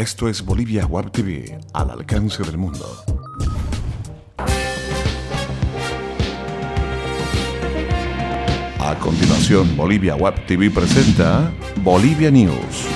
Esto es Bolivia Web TV, al alcance del mundo. A continuación, Bolivia Web TV presenta Bolivia News.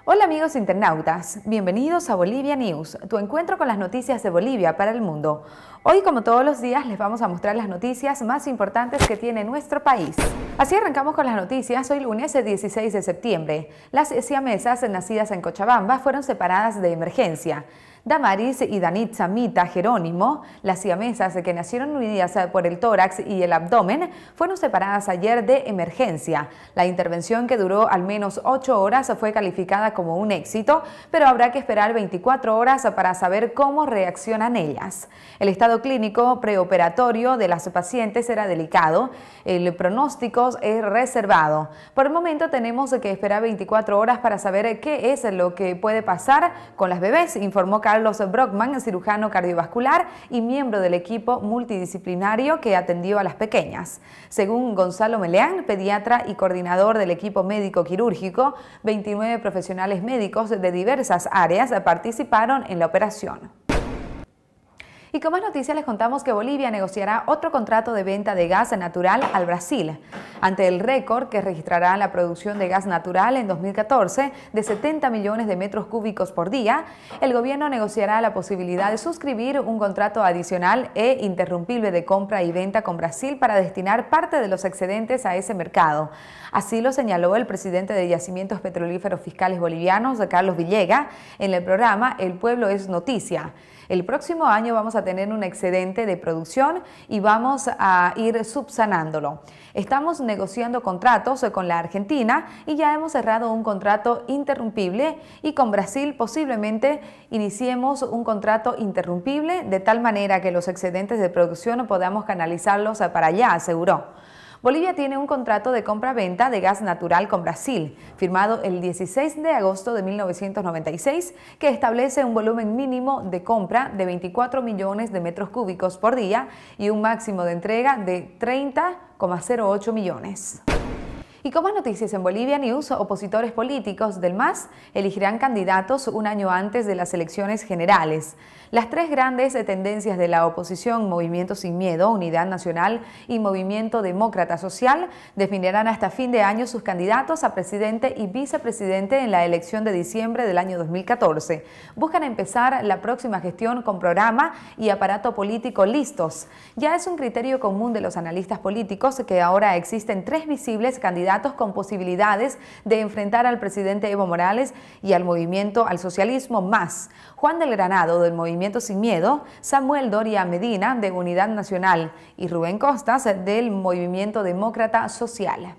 Hola amigos internautas, bienvenidos a Bolivia News, tu encuentro con las noticias de Bolivia para el mundo. Hoy, como todos los días, les vamos a mostrar las noticias más importantes que tiene nuestro país. Así arrancamos con las noticias hoy lunes 16 de septiembre. Las siamesas nacidas en Cochabamba fueron separadas de emergencia. Damaris y Danitza Mita Jerónimo, las siamesas que nacieron unidas por el tórax y el abdomen, fueron separadas ayer de emergencia. La intervención, que duró al menos 8 horas, fue calificada como un éxito, pero habrá que esperar 24 horas para saber cómo reaccionan ellas. El estado clínico preoperatorio de las pacientes era delicado. El pronóstico es reservado. Por el momento tenemos que esperar 24 horas para saber qué es lo que puede pasar con las bebés, informó Carlos Brockman, cirujano cardiovascular y miembro del equipo multidisciplinario que atendió a las pequeñas. Según Gonzalo Meleán, pediatra y coordinador del equipo médico quirúrgico, 29 profesionales médicos de diversas áreas participaron en la operación. Y con más noticias les contamos que Bolivia negociará otro contrato de venta de gas natural al Brasil. Ante el récord que registrará la producción de gas natural en 2014 de 70 millones de metros cúbicos por día, el gobierno negociará la posibilidad de suscribir un contrato adicional e interrumpible de compra y venta con Brasil para destinar parte de los excedentes a ese mercado. Así lo señaló el presidente de Yacimientos Petrolíferos Fiscales Bolivianos, Carlos Villega, en el programa El Pueblo es Noticia. El próximo año vamos a tener un excedente de producción y vamos a ir subsanándolo. Estamos negociando contratos con la Argentina y ya hemos cerrado un contrato interrumpible, y con Brasil posiblemente iniciemos un contrato interrumpible de tal manera que los excedentes de producción podamos canalizarlos para allá, aseguró. Bolivia tiene un contrato de compra-venta de gas natural con Brasil, firmado el 16 de agosto de 1996, que establece un volumen mínimo de compra de 24 millones de metros cúbicos por día y un máximo de entrega de 30,08 millones. Y con más noticias en Bolivia News, opositores políticos del MAS elegirán candidatos un año antes de las elecciones generales. Las tres grandes tendencias de la oposición, Movimiento Sin Miedo, Unidad Nacional y Movimiento Demócrata Social, definirán hasta fin de año sus candidatos a presidente y vicepresidente en la elección de diciembre del año 2014. Buscan empezar la próxima gestión con programa y aparato político listos. Ya es un criterio común de los analistas políticos que ahora existen tres visibles candidatos con posibilidades de enfrentar al presidente Evo Morales y al movimiento al socialismo MAS: Juan del Granado, del Movimiento Sin Miedo; Samuel Doria Medina, de Unidad Nacional; y Rubén Costas, del Movimiento Demócrata Social.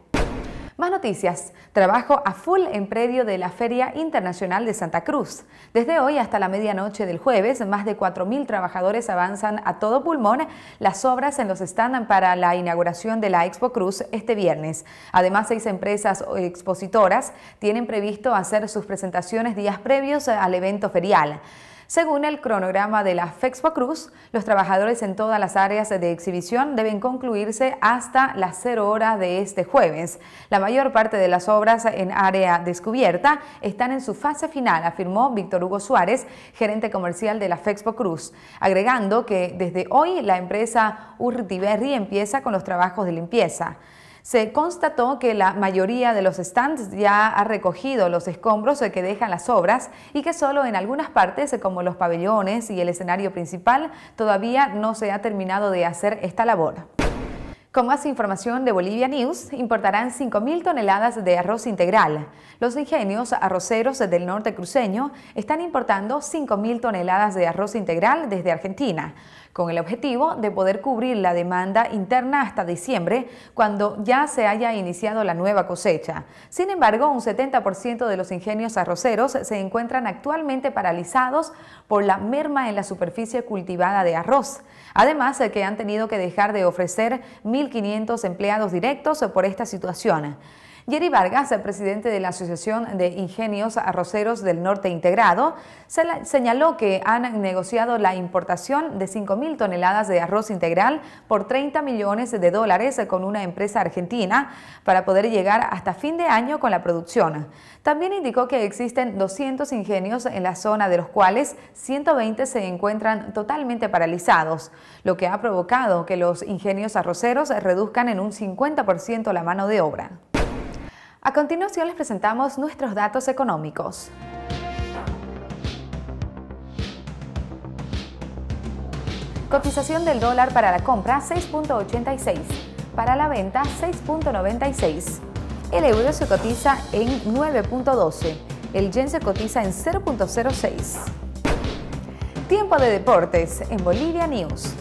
Más noticias. Trabajo a full en predio de la Feria Internacional de Santa Cruz. Desde hoy hasta la medianoche del jueves, más de 4.000 trabajadores avanzan a todo pulmón las obras en los stands para la inauguración de la Expo Cruz este viernes. Además, 6 empresas expositoras tienen previsto hacer sus presentaciones días previos al evento ferial. Según el cronograma de la Fexpo Cruz, los trabajadores en todas las áreas de exhibición deben concluirse hasta las 0 horas de este jueves. La mayor parte de las obras en área descubierta están en su fase final, afirmó Víctor Hugo Suárez, gerente comercial de la Fexpo Cruz, agregando que desde hoy la empresa Urtiberri empieza con los trabajos de limpieza. Se constató que la mayoría de los stands ya ha recogido los escombros que dejan las obras y que solo en algunas partes, como los pabellones y el escenario principal, todavía no se ha terminado de hacer esta labor. Con más información de Bolivia News, importarán 5.000 toneladas de arroz integral. Los ingenios arroceros del norte cruceño están importando 5.000 toneladas de arroz integral desde Argentina, con el objetivo de poder cubrir la demanda interna hasta diciembre, cuando ya se haya iniciado la nueva cosecha. Sin embargo, un 70% de los ingenios arroceros se encuentran actualmente paralizados por la merma en la superficie cultivada de arroz. Además, que han tenido que dejar de ofrecer 1.500 empleados directos por esta situación. Jerry Vargas, el presidente de la Asociación de Ingenios Arroceros del Norte Integrado, señaló que han negociado la importación de 5.000 toneladas de arroz integral por $30 millones con una empresa argentina para poder llegar hasta fin de año con la producción. También indicó que existen 200 ingenios en la zona, de los cuales 120 se encuentran totalmente paralizados, lo que ha provocado que los ingenios arroceros reduzcan en un 50% la mano de obra. A continuación les presentamos nuestros datos económicos. Cotización del dólar para la compra 6.86, para la venta 6.96. El euro se cotiza en 9.12, el yen se cotiza en 0.06. Tiempo de deportes en Bolivia News.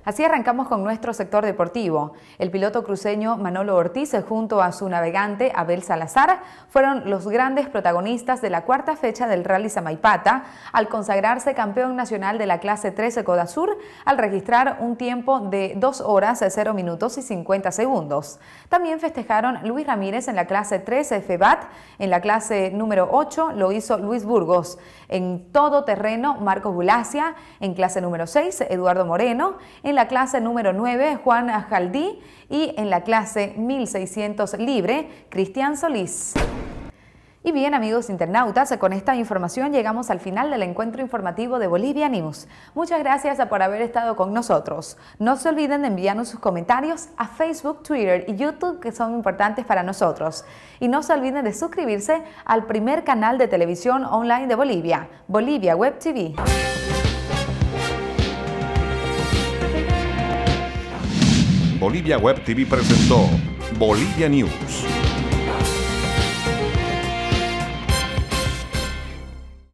Así arrancamos con nuestro sector deportivo. El piloto cruceño Manolo Ortiz junto a su navegante Abel Salazar fueron los grandes protagonistas de la cuarta fecha del Rally Samaipata al consagrarse campeón nacional de la clase 13 Codasur al registrar un tiempo de 2 horas 0 minutos y 50 segundos. También festejaron Luis Ramírez en la clase 13 FEBAT, en la clase número 8 lo hizo Luis Burgos, en todo terreno Marcos Bulacia, en clase número 6 Eduardo Moreno, en la clase número 9, Juan Jaldí, y en la clase 1600 libre, Cristian Solís. Y bien, amigos internautas, con esta información llegamos al final del encuentro informativo de Bolivia News. Muchas gracias por haber estado con nosotros. No se olviden de enviarnos sus comentarios a Facebook, Twitter y YouTube, que son importantes para nosotros. Y no se olviden de suscribirse al primer canal de televisión online de Bolivia, Bolivia Web TV. Bolivia Web TV presentó Bolivia News.